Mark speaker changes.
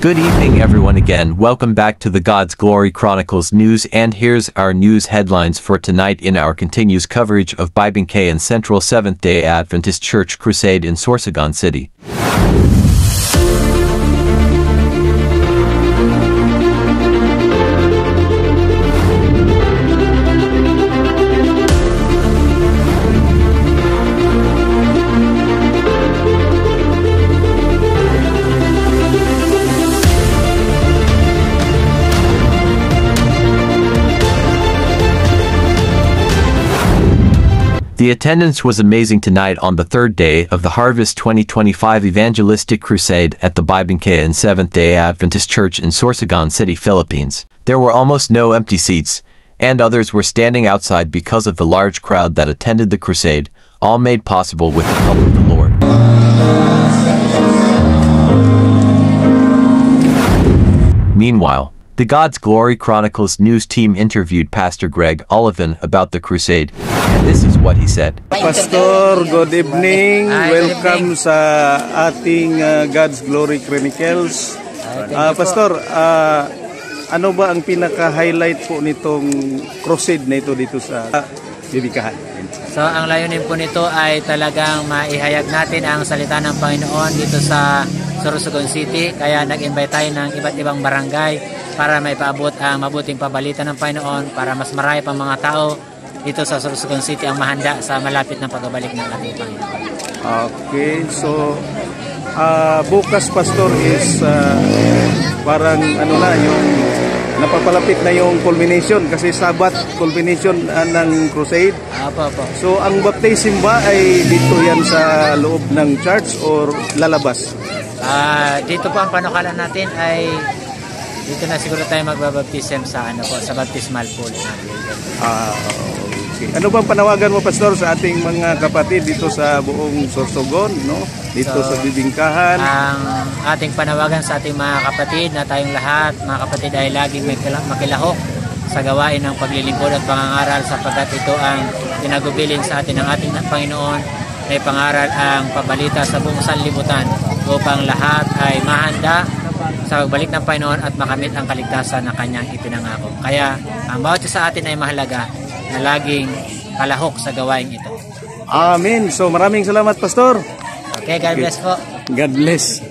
Speaker 1: Good evening everyone again, welcome back to the God's Glory Chronicles news, and here's our news headlines for tonight in our continuous coverage of Bibingka and Central Seventh-day Adventist Church Crusade in Sorsogon City. The attendance was amazing tonight on the third day of the Harvest 2025 Evangelistic Crusade at the Bibingka and Seventh-day Adventist Church in Sorsogon City, Philippines. There were almost no empty seats, and others were standing outside because of the large crowd that attended the crusade, all made possible with the help of the Lord. Meanwhile, the God's Glory Chronicles news team interviewed Pastor Greg Olivan about the crusade, and this is what he said.
Speaker 2: Pastor, good evening. Welcome sa ating God's Glory Chronicles. Pastor, ano ba ang pinaka-highlight po nitong crusade na ito dito sa Bibingkahan?
Speaker 3: So, ang layunin po nito ay talagang maihayag natin ang salita ng Panginoon dito sa Sorsogon City. Kaya nag-invite tayo ng iba't ibang barangay para may paabot ang mabuting pabalita ng Panginoon, para mas marami pang mga tao dito sa Sorsogon City ang mahanda sa malapit na pagbabalik ng ating Panginoon. Okay, so bukas, Pastor, is parang ano na, yung napapalapit na yung culmination, kasi Sabbath culmination ng crusade. Apo.
Speaker 2: So ang baptism ba ay dito yan sa loob ng church or lalabas?
Speaker 3: Dito po ang panukala natin ay dito na siguro tayo magbabaptism sa sa baptismal pool natin. Okay. Ano bang panawagan mo, Pastor, sa ating mga kapatid dito sa buong Sorsogon, no? Dito sa Bibingkahan? Ang ating panawagan sa ating mga kapatid na tayong lahat, mga kapatid, ay laging makilahok sa gawain ng paglilingkod at pangangaral, sapagkat ito ang tinagubilin sa atin ng ating Panginoon, ay pangaral ang pabalita sa buong sanlibutan upang lahat ay mahanda sa pagbalik ng Panginoon at makamit ang kaligtasan na Kanyang ipinangako. Kaya ang bawat isa sa atin ay mahalaga na laging kalahok sa gawain ito. Amen. So maraming salamat, Pastor. Okay, God bless po. God bless.